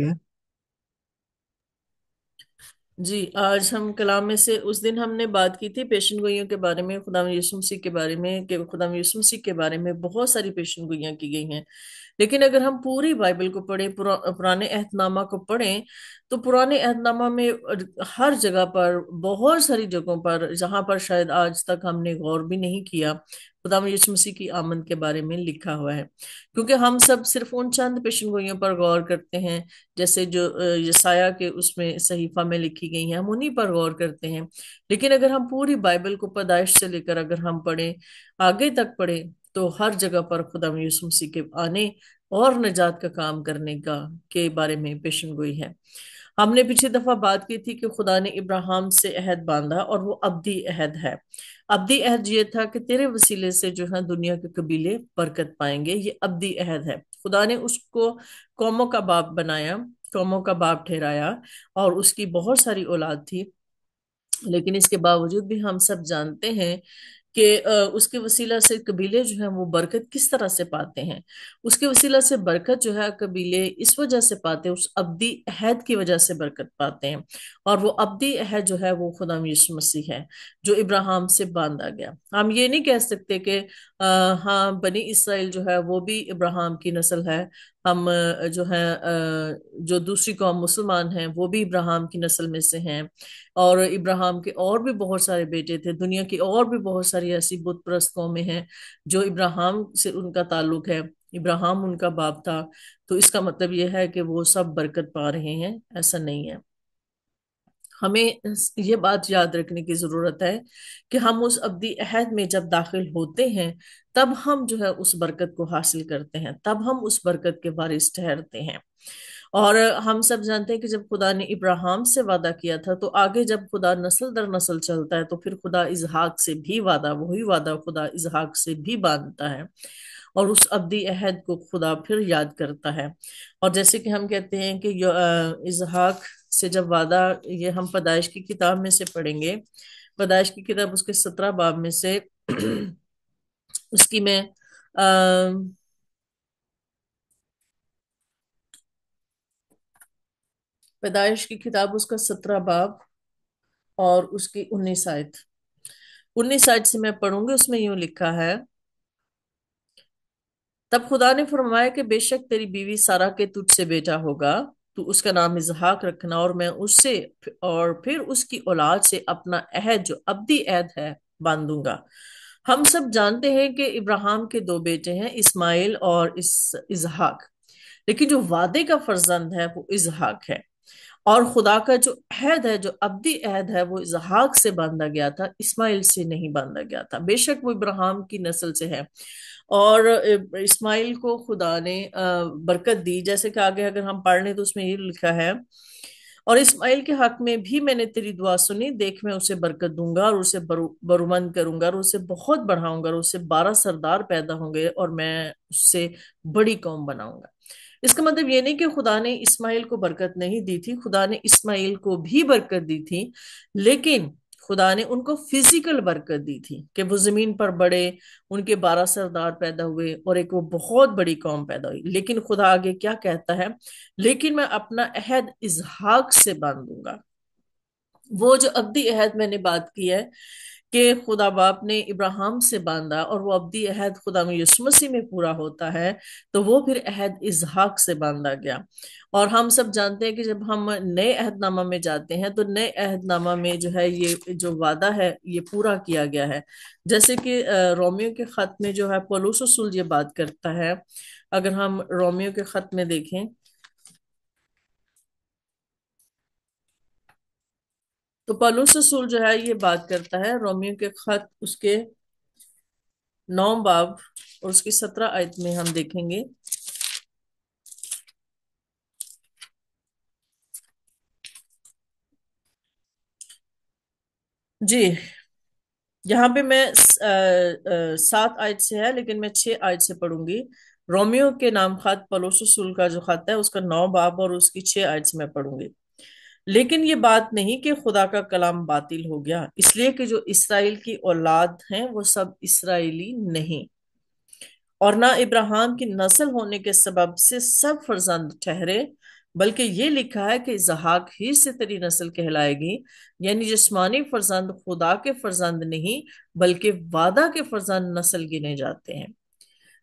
گے۔ جی، آج ہم کلام میں سے اس دن ہم نے بات کی تھی پیشن گوئیوں کے بارے میں، خدا یسوع مسیح کے بارے میں، کہ خدا یسوع مسیح کے بارے میں بہت ساری پیشن گوئیاں کی گئی ہیں۔ لیکن اگر ہم پوری بائبل کو پڑھیں، پرانے عہد نامہ کو پڑھیں، تو پرانے عہد نامہ میں ہر جگہ پر، بہت ساری جگہوں پر جہاں پر شاید آج تک ہم نے غور بھی نہیں کیا، خدا یسوع مسیح کی آمد کے بارے میں لکھا ہوا ہے۔ کیونکہ ہم سب صرف ان چند پیشن گوئیوں پر غور کرتے ہیں، جیسے جو یسایہ کے اس میں صحیفہ میں لکھی گئی ہیں، ہم انہی پر غور کرتے ہیں۔ لیکن اگر ہم پوری بائبل کو پیدائش سے لے کر اگر ہم پڑھیں، آگے تک پڑھیں، تو ہر جگہ پر خدا یسوع مسیح کے آنے اور نجات کا کام کرنے کا کے بارے میں پیشن گوئی ہے۔ ہم نے پچھلی دفعہ بات کی تھی کہ خدا نے ابراہیم سے عہد باندھا، اور وہ ابدی عہد ہے۔ ابدی عہد یہ تھا کہ تیرے وسیلے سے جو ہے دنیا کے قبیلے برکت پائیں گے، یہ ابدی عہد ہے۔ خدا نے اس کو قوموں کا باپ بنایا، قوموں کا باپ ٹھہرایا، اور اس کی بہت ساری اولاد تھی۔ لیکن اس کے باوجود بھی ہم سب جانتے ہیں کہ اس کے وسیلہ سے قبیلے جو ہیں وہ برکت کس طرح سے پاتے ہیں۔ اس کے وسیلہ سے برکت جو ہے قبیلے اس وجہ سے پاتے ہیں، اس ابدی عہد کی وجہ سے برکت پاتے ہیں۔ اور وہ ابدی عہد جو ہے وہ خدا یسوع مسیح ہے، جو ابراہیم سے باندھا گیا۔ ہم یہ نہیں کہہ سکتے کہ ہاں بنی اسرائیل جو ہے وہ بھی ابراہیم کی نسل ہے، ہم جو ہیں جو دوسری قوم مسلمان ہیں وہ بھی ابراہیم کی نسل میں سے ہیں، اور ابراہیم کے اور بھی بہت سارے بیٹے تھے، دنیا کی اور بھی بہت ساری ایسی بت پرست قومیں ہیں جو ابراہیم سے ان کا تعلق ہے، ابراہیم ان کا باپ تھا۔ تو اس کا مطلب یہ ہے کہ وہ سب برکت پا رہے ہیں، ایسا نہیں ہے۔ ہمیں یہ بات یاد رکھنے کی ضرورت ہے کہ ہم اس ابدی عہد میں جب داخل ہوتے ہیں، تب ہم جو ہے اس برکت کو حاصل کرتے ہیں، تب ہم اس برکت کے وارث ٹھہرتے ہیں۔ اور ہم سب جانتے ہیں کہ جب خدا نے ابراہیم سے وعدہ کیا تھا، تو آگے جب خدا نسل در نسل چلتا ہے، تو پھر خدا اسحاق سے بھی وعدہ، وہی وعدہ خدا اسحاق سے بھی باندھتا ہے، اور اس ابدی عہد کو خدا پھر یاد کرتا ہے۔ اور جیسے کہ ہم کہتے ہیں کہ اسحاق سے جب وعدہ، یہ ہم پیدائش کی کتاب میں سے پڑھیں گے، پیدائش کی کتاب اس کے 17 باب میں سے اس کی میں پیدائش کی کتاب اس کا 17 باب اور اس کی 19 آیت، 19 آیت سے میں پڑھوں گی۔ اس میں یوں لکھا ہے: تب خدا نے فرمایا کہ بے شک تیری بیوی سارا کے تجھ سے بیٹا ہوگا، تو اس کا نام اسحاق رکھنا، اور میں اس سے اور پھر اس کی اولاد سے اپنا عہد جو ابدی عہد ہے باندھوں گا۔ ہم سب جانتے ہیں کہ ابراہیم کے دو بیٹے ہیں، اسماعیل اور اسحاق، لیکن جو وعدے کا فرزند ہے وہ اسحاق ہے۔ اور خدا کا جو عہد ہے، جو ابدی عہد ہے، وہ اسحاق سے باندھا گیا تھا، اسماعیل سے نہیں باندھا گیا تھا۔ بے شک وہ ابراہیم کی نسل سے ہے، اور اسماعیل کو خدا نے برکت دی، جیسے کہ آگے اگر ہم پڑھ لیں تو اس میں یہ لکھا ہے: اور اسماعیل کے حق میں بھی میں نے تیری دعا سنی، دیکھ میں اسے برکت دوں گا، اور اسے برومند کروں گا، اور اسے بہت بڑھاؤں گا، اور اسے 12 سردار پیدا ہوں گے، اور میں اس سے بڑی قوم بناؤں گا۔ اس کا مطلب یہ نہیں کہ خدا نے اسماعیل کو برکت نہیں دی تھی، خدا نے اسماعیل کو بھی برکت دی تھی، لیکن خدا نے ان کو فزیکل برکت دی تھی کہ وہ زمین پر بڑے، ان کے 12 سردار پیدا ہوئے، اور ایک وہ بہت بڑی قوم پیدا ہوئی۔ لیکن خدا آگے کیا کہتا ہے؟ لیکن میں اپنا عہد اسحاق سے باندھوں گا۔ وہ جو ابدی عہد میں نے بات کی ہے کہ خدا باپ نے ابراہیم سے باندھا، اور وہ ابدی عہد خدا میں یسوع مسیح میں پورا ہوتا ہے، تو وہ پھر عہد اسحاق سے باندھا گیا۔ اور ہم سب جانتے ہیں کہ جب ہم نئے عہد نامہ میں جاتے ہیں، تو نئے عہد نامہ میں جو ہے یہ جو وعدہ ہے یہ پورا کیا گیا ہے۔ جیسے کہ رومیو کے خط میں جو ہے پولس رسول یہ بات کرتا ہے، اگر ہم رومیو کے خط میں دیکھیں تو پولس رسول جو ہے یہ بات کرتا ہے، رومیو کے خط اس کے 9 باب اور اس کی 17 آیت میں ہم دیکھیں گے۔ جی، یہاں پہ میں 7 آیت سے ہے، لیکن میں 6 آیت سے پڑھوں گی۔ رومیو کے نام خط پولس رسول کا جو خط ہے اس کا 9 باب اور اس کی 6 آیت سے میں پڑھوں گی۔ لیکن یہ بات نہیں کہ خدا کا کلام باطل ہو گیا، اس لیے کہ جو اسرائیل کی اولاد ہیں وہ سب اسرائیلی نہیں، اور نہ ابراہیم کی نسل ہونے کے سبب سے سب فرزند ٹھہرے، بلکہ یہ لکھا ہے کہ اسحاق ہی سے تیری نسل کہلائے گی، یعنی جسمانی فرزند خدا کے فرزند نہیں بلکہ وعدہ کے فرزند نسل گنے جاتے ہیں۔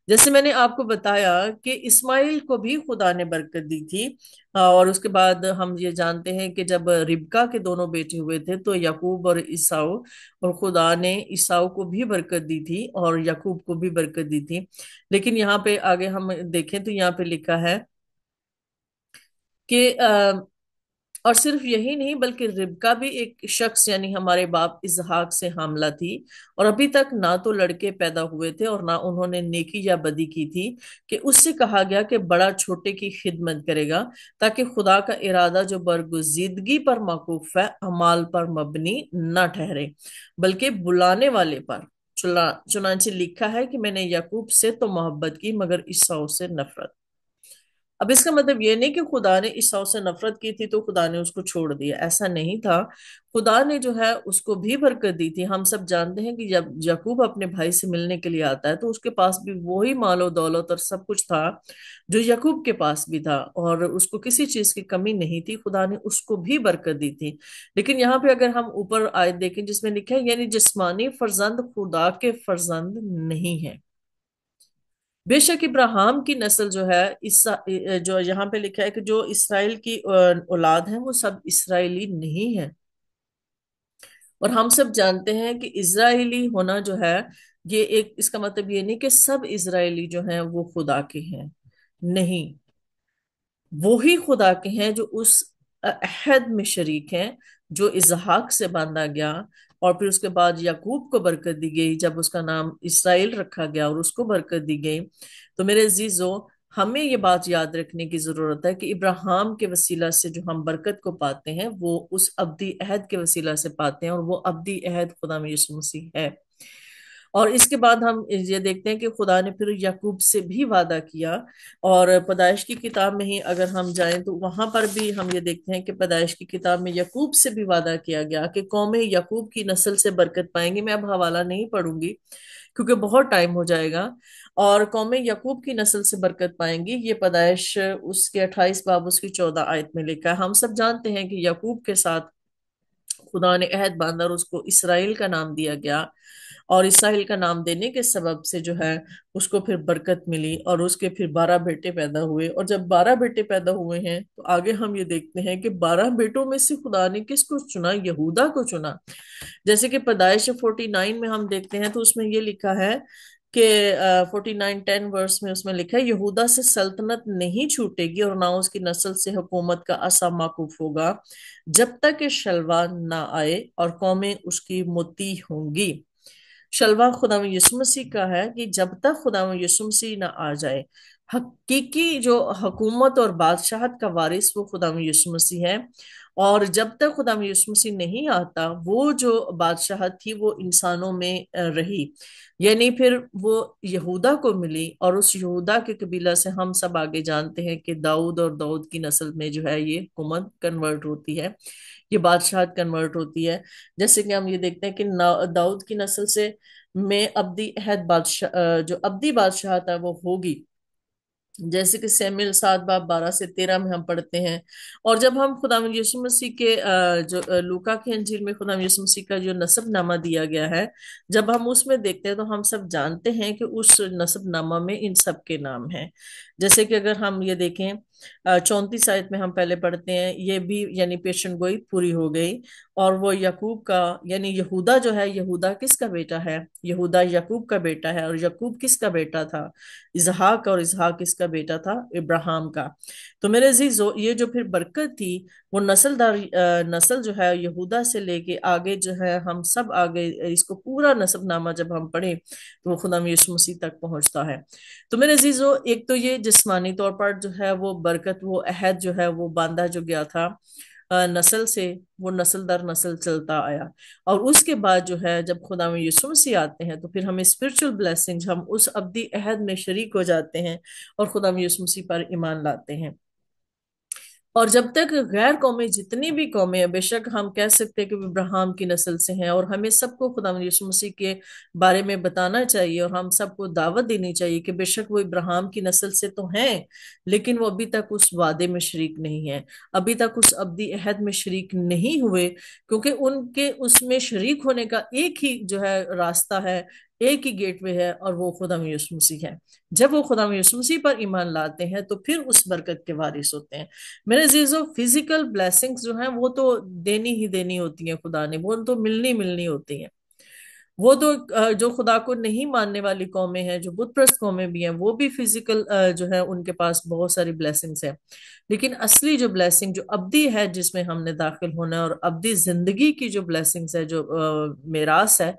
جیسے میں نے آپ کو بتایا کہ اسماعیل کو بھی خدا نے برکت دی تھی، اور اس کے بعد ہم یہ جانتے ہیں کہ جب ربکا کے دونوں بیٹے ہوئے تھے تو یعقوب اور عیساؤ، اور خدا نے عیساؤ کو بھی برکت دی تھی اور یعقوب کو بھی برکت دی تھی۔ لیکن یہاں پہ آگے ہم دیکھیں تو یہاں پہ لکھا ہے کہ اور صرف یہی نہیں بلکہ ربکا بھی ایک شخص یعنی ہمارے باپ اسحاق سے حاملہ تھی، اور ابھی تک نہ تو لڑکے پیدا ہوئے تھے اور نہ انہوں نے نیکی یا بدی کی تھی، کہ اس سے کہا گیا کہ بڑا چھوٹے کی خدمت کرے گا، تاکہ خدا کا ارادہ جو برگزیدگی پر موقوف ہے اعمال پر مبنی نہ ٹھہرے بلکہ بلانے والے پر۔ چنانچہ لکھا ہے کہ میں نے یعقوب سے تو محبت کی مگر عیساؤ سے نفرت۔ اب اس کا مطلب یہ نہیں کہ خدا نے عیساؤ سے نفرت کی تھی تو خدا نے اس کو چھوڑ دیا، ایسا نہیں تھا۔ خدا نے جو ہے اس کو بھی برکت دی تھی۔ ہم سب جانتے ہیں کہ جب یعقوب اپنے بھائی سے ملنے کے لیے آتا ہے تو اس کے پاس بھی وہی مال و دولت اور سب کچھ تھا جو یعقوب کے پاس بھی تھا، اور اس کو کسی چیز کی کمی نہیں تھی، خدا نے اس کو بھی برکت دی تھی۔ لیکن یہاں پہ اگر ہم اوپر آیت دیکھیں جس میں لکھا ہے یعنی جسمانی فرزند خدا کے فرزند نہیں ہے۔ بے شک ابراہیم کی نسل جو ہے جو یہاں پہ لکھا ہے کہ جو اسرائیل کی اولاد ہیں وہ سب اسرائیلی نہیں ہے، اور ہم سب جانتے ہیں کہ اسرائیلی ہونا جو ہے یہ ایک، اس کا مطلب یہ نہیں کہ سب اسرائیلی جو ہیں وہ خدا کے ہیں، نہیں، وہی خدا کے ہیں جو اس عہد میں شریک ہیں جو اسحاق سے باندھا گیا، اور پھر اس کے بعد یعقوب کو برکت دی گئی جب اس کا نام اسرائیل رکھا گیا اور اس کو برکت دی گئی۔ تو میرے عزیزو، ہمیں یہ بات یاد رکھنے کی ضرورت ہے کہ ابراہیم کے وسیلہ سے جو ہم برکت کو پاتے ہیں وہ اس ابدی عہد کے وسیلہ سے پاتے ہیں، اور وہ ابدی عہد خدا میں یسوع مسیح ہے۔ اور اس کے بعد ہم یہ دیکھتے ہیں کہ خدا نے پھر یعقوب سے بھی وعدہ کیا، اور پیدائش کی کتاب میں ہی اگر ہم جائیں تو وہاں پر بھی ہم یہ دیکھتے ہیں کہ پیدائش کی کتاب میں یعقوب سے بھی وعدہ کیا گیا کہ قومیں یعقوب کی نسل سے برکت پائیں گی۔ میں اب حوالہ نہیں پڑھوں گی کیونکہ بہت ٹائم ہو جائے گا۔ اور قومیں یعقوب کی نسل سے برکت پائیں گی، یہ پیدائش اس کے 28 باب اس کی 14 آیت میں لکھا ہے۔ ہم سب جانتے ہیں کہ یعقوب کے ساتھ خدا نے عہد باندھا اور اس کو اسرائیل کا نام دیا گیا، اور اسرائیل کا نام دینے کے سبب سے جو ہے اس کو پھر برکت ملی، اور اس کے پھر 12 بیٹے پیدا ہوئے، اور جب 12 بیٹے پیدا ہوئے ہیں تو آگے ہم یہ دیکھتے ہیں کہ 12 بیٹوں میں سے خدا نے کس کو چنا؟ یہودا کو چنا۔ جیسے کہ پیدائش 49 میں ہم دیکھتے ہیں تو اس میں یہ لکھا ہے کہ 49:10 ورس میں اس میں لکھا ہے یہودا سے سلطنت نہیں چھوٹے گی اور نہ اس کی نسل سے حکومت کا عصا موقوف ہوگا جب تک کہ شلوا نہ آئے اور قومیں اس کی مطیع ہوں گی۔ شلوا خدا یسوع مسیح کا ہے کہ جب تک خدا یسوع مسیح نہ آ جائے، حقیقی جو حکومت اور بادشاہت کا وارث وہ خدا یسوع مسیح ہے، اور جب تک خدا یسوع مسیح نہیں آتا وہ جو بادشاہت تھی وہ انسانوں میں رہی، یعنی پھر وہ یہودا کو ملی، اور اس یہودا کے قبیلہ سے ہم سب آگے جانتے ہیں کہ داؤد اور داؤد کی نسل میں جو ہے یہ حکومت کنورٹ ہوتی ہے، یہ بادشاہت کنورٹ ہوتی ہے۔ جیسے کہ ہم یہ دیکھتے ہیں کہ داؤد کی نسل سے میں ابدی عہد بادشاہ جو ابدی بادشاہت ہے وہ ہوگی، جیسے کہ سیموئیل 7:12 سے 13 میں ہم پڑھتے ہیں۔ اور جب ہم خدا یسوع مسیح کے جو لوکا کی انجیل میں خدا یسوع مسیح کا جو نسب نامہ دیا گیا ہے، جب ہم اس میں دیکھتے ہیں تو ہم سب جانتے ہیں کہ اس نسب نامہ میں ان سب کے نام ہیں۔ جیسے کہ اگر ہم یہ دیکھیں 34 آیت میں ہم پہلے پڑھتے ہیں یہ بھی یعنی پیشن گوئی پوری ہو گئی، اور وہ یعقوب کا یعنی یہودا جو ہے، یہودا کس کا بیٹا ہے؟ یہودا یعقوب کا بیٹا ہے، اور یعقوب کس کا بیٹا تھا؟ اسحاق، اور اسحاق کس کا بیٹا تھا؟ ابراہیم کا۔ تو میرے عزیزو، یہ جو پھر برکت تھی وہ نسل در نسل جو ہے یہودا سے لے کے آگے جو ہے ہم سب آگے اس کو پورا نسب نامہ جب ہم پڑھیں تو وہ خدا یسوع مسیح تک پہنچتا ہے۔ تو میرے عزیزو، ایک تو یہ جسمانی طور پر جو ہے وہ برکت، وہ عہد جو ہے وہ باندھا جو گیا تھا نسل سے، وہ نسل در نسل چلتا آیا، اور اس کے بعد جو ہے جب خدا میں یسوع مسیح آتے ہیں تو پھر ہمیں اسپرچل بلیسنگ، ہم اس ابدی عہد میں شریک ہو جاتے ہیں اور خدا میں یسوع مسیح پر ایمان لاتے ہیں۔ اور جب تک غیر قومیں جتنی بھی قومیں ہیں، بے شک ہم کہہ سکتے ہیں کہ وہ ابراہیم کی نسل سے ہیں، اور ہمیں سب کو خدا یسوع مسیح کے بارے میں بتانا چاہیے، اور ہم سب کو دعوت دینی چاہیے کہ بے شک وہ ابراہیم کی نسل سے تو ہیں، لیکن وہ ابھی تک اس وعدے میں شریک نہیں ہے، ابھی تک اس ابدی عہد میں شریک نہیں ہوئے، کیونکہ ان کے اس میں شریک ہونے کا ایک ہی جو ہے راستہ ہے، ایک ہی گیٹ وے ہے، اور وہ خدا یسوع مسیح ہے۔ جب وہ خدا یسوع مسیح پر ایمان لاتے ہیں تو پھر اس برکت کے وارث ہوتے ہیں۔ میرے عزیزو، فزیکل بلیسنگز جو ہیں وہ تو دینی ہی دینی ہوتی ہیں، خدا نے وہ تو ملنی ملنی ہوتی ہیں، وہ تو جو خدا کو نہیں ماننے والی قومیں ہیں، جو بت پرست قومیں بھی ہیں، وہ بھی فزیکل جو ہے ان کے پاس بہت ساری بلیسنگز ہیں، لیکن اصلی جو بلیسنگ جو ابدی ہے جس میں ہم نے داخل ہونا ہے، اور ابدی زندگی کی جو بلیسنگز ہے، جو میراث ہے،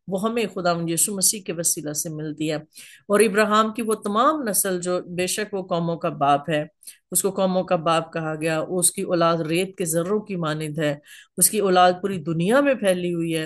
وہ ہمیں خدا یسوع مسیح کے وسیلہ سے ملتی ہے۔ اور ابراہیم کی وہ تمام نسل جو بے شک وہ قوموں کا باپ ہے، اس کو قوموں کا باپ کہا گیا، اس کی اولاد ریت کے ذروں کی مانند ہے، اس کی اولاد پوری دنیا میں پھیلی ہوئی ہے،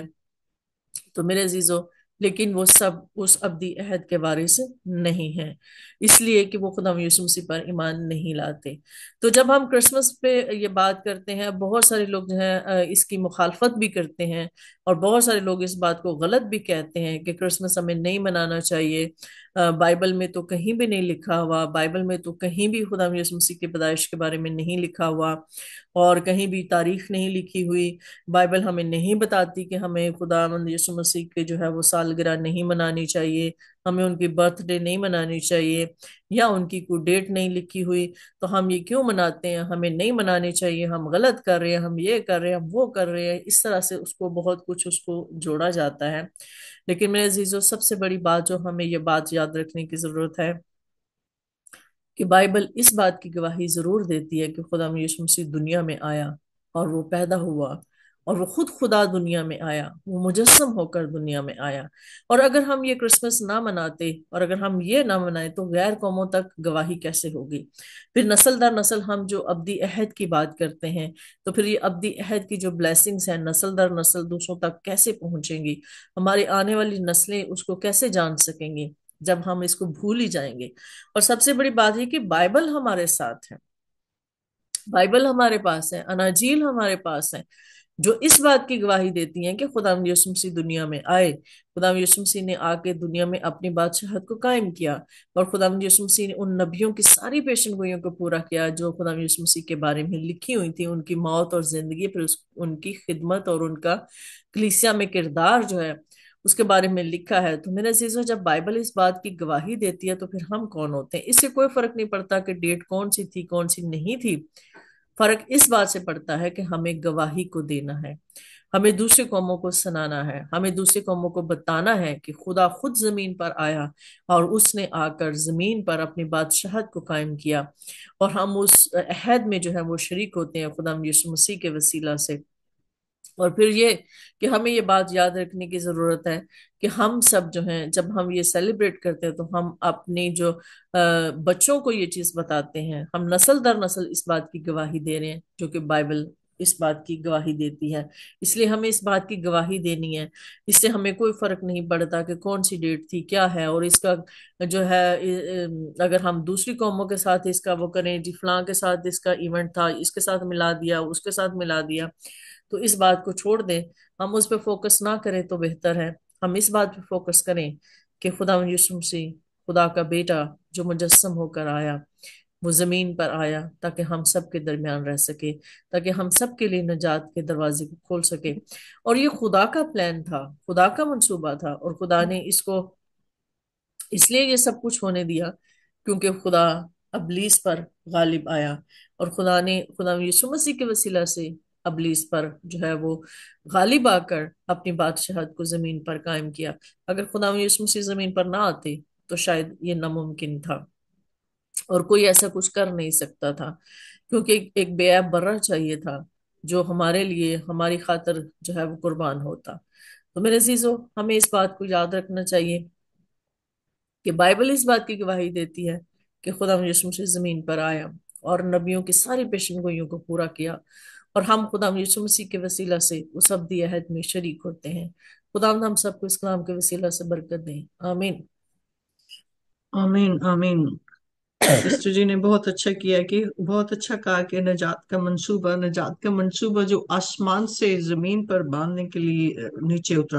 تو میرے عزیزو، لیکن وہ سب اس ابدی عہد کے وارث نہیں ہیں، اس لیے کہ وہ خدا یسوع مسیح پر ایمان نہیں لاتے۔ تو جب ہم کرسمس پہ یہ بات کرتے ہیں، بہت سارے لوگ جو ہیں اس کی مخالفت بھی کرتے ہیں، اور بہت سارے لوگ اس بات کو غلط بھی کہتے ہیں کہ کرسمس ہمیں نہیں منانا چاہیے، بائبل میں تو کہیں بھی نہیں لکھا ہوا، بائبل میں تو کہیں بھی خدا یسوع مسیح کی پیدائش کے بارے میں نہیں لکھا ہوا، اور کہیں بھی تاریخ نہیں لکھی ہوئی، بائبل ہمیں نہیں بتاتی کہ ہمیں خدا مند یسوع مسیح کے جو ہے وہ سالگرہ نہیں منانی چاہیے، ہمیں ان کی برتھ ڈے نہیں منانی چاہیے، یا ان کی کوئی ڈیٹ نہیں لکھی ہوئی، تو ہم یہ کیوں مناتے ہیں، ہمیں نہیں منانی چاہیے، ہم غلط کر رہے ہیں، ہم یہ کر رہے ہیں، ہم وہ کر رہے ہیں، اس طرح سے اس کو بہت کچھ اس کو جوڑا جاتا ہے۔ لیکن میرے عزیزو، سب سے بڑی بات جو ہمیں یہ بات یاد رکھنے کی ضرورت ہے کہ بائبل اس بات کی گواہی ضرور دیتی ہے کہ خدا یسوع مسیح دنیا میں آیا، اور وہ پیدا ہوا، اور وہ خود خدا دنیا میں آیا، وہ مجسم ہو کر دنیا میں آیا۔ اور اگر ہم یہ کرسمس نہ مناتے، اور اگر ہم یہ نہ منائیں، تو غیر قوموں تک گواہی کیسے ہوگی؟ پھر نسل در نسل ہم جو ابدی عہد کی بات کرتے ہیں، تو پھر یہ ابدی عہد کی جو بلیسنگز ہیں نسل در نسل دوسروں تک کیسے پہنچیں گی؟ ہماری آنے والی نسلیں اس کو کیسے جان سکیں گی جب ہم اس کو بھول ہی جائیں گے؟ اور سب سے بڑی بات یہ کہ بائبل ہمارے ساتھ ہے، بائبل ہمارے پاس ہے، اناجیل ہمارے پاس ہے، جو اس بات کی گواہی دیتی ہیں کہ خدا یسوع مسیح دنیا میں آئے، خدا یسوع مسیح نے آ کے دنیا میں اپنی بادشاہت کو قائم کیا، اور خدا یسوع مسیح نے ان نبیوں کی ساری پیشن گوئیوں کو پورا کیا جو خدا یسوع مسیح کے بارے میں لکھی ہوئی تھی، ان کی موت اور زندگی، پھر ان کی خدمت اور ان کا کلیسیا میں کردار جو ہے اس کے بارے میں لکھا ہے۔ تو میرے عزیزو، جب بائبل اس بات کی گواہی دیتی ہے تو پھر ہم کون ہوتے ہیں؟ اس سے کوئی فرق نہیں پڑتا کہ ڈیٹ کون سی تھی کون سی نہیں تھی، فرق اس بات سے پڑتا ہے کہ ہمیں گواہی کو دینا ہے، ہمیں دوسری قوموں کو سنانا ہے، ہمیں دوسری قوموں کو بتانا ہے کہ خدا خود زمین پر آیا، اور اس نے آ کر زمین پر اپنی بادشاہت کو قائم کیا، اور ہم اس عہد میں جو ہے وہ شریک ہوتے ہیں خدا یسوع مسیح کے وسیلہ سے۔ اور پھر یہ کہ ہمیں یہ بات یاد رکھنے کی ضرورت ہے کہ ہم سب جو ہیں جب ہم یہ سیلیبریٹ کرتے ہیں تو ہم اپنی جو بچوں کو یہ چیز بتاتے ہیں، ہم نسل در نسل اس بات کی گواہی دے رہے ہیں جو کہ بائبل اس بات کی گواہی دیتی ہے، اس لیے ہمیں اس بات کی گواہی دینی ہے۔ اس سے ہمیں کوئی فرق نہیں پڑتا کہ کون سی ڈیٹ تھی کیا ہے، اور اس کا جو ہے اگر ہم دوسری قوموں کے ساتھ اس کا وہ کریں، جی فلاں کے ساتھ اس کا ایونٹ تھا، اس کے ساتھ ملا دیا، اس کے ساتھ ملا دیا، تو اس بات کو چھوڑ دیں، ہم اس پہ فوکس نہ کریں تو بہتر ہے۔ ہم اس بات پہ فوکس کریں کہ خدا یسوع مسیح، خدا کا بیٹا جو مجسم ہو کر آیا، وہ زمین پر آیا تاکہ ہم سب کے درمیان رہ سکے، تاکہ ہم سب کے لیے نجات کے دروازے کو کھول سکے۔ اور یہ خدا کا پلان تھا، خدا کا منصوبہ تھا، اور خدا نے اس کو اس لیے یہ سب کچھ ہونے دیا کیونکہ خدا ابلیس پر غالب آیا، اور خدا یسوع مسیح کے وسیلہ سے ابلیس پر جو ہے وہ غالب آ کر اپنی بادشاہت کو زمین پر قائم کیا۔ اگر خدا یسوع مسیح زمین پر نہ آتے تو شاید یہ ناممکن تھا، اور کوئی ایسا کچھ کر نہیں سکتا تھا، کیونکہ ایک بے عیب برہ چاہیے تھا جو ہمارے لیے ہماری خاطر جو ہے وہ قربان ہوتا۔ تو میرے عزیزو، ہمیں اس بات کو یاد رکھنا چاہیے کہ بائبل اس بات کی گواہی دیتی ہے کہ خدا یسوع مسیح زمین پر آیا اور نبیوں کی ساری پیشن گوئیوں کو پورا کیا، اور ہم خدا یسوع مسیح کے وسیلہ سے اس ابدی عہد میں شریک ہوتے ہیں۔ خدا ہم سب کو اس کلام کے وسیلہ سے برکت دیں، آمین۔ آمین آمین۔ سسٹر جی نے بہت اچھا کیا کہ بہت اچھا کہا کہ نجات کا منصوبہ جو آسمان سے زمین پر باندھنے کے لیے نیچے اترا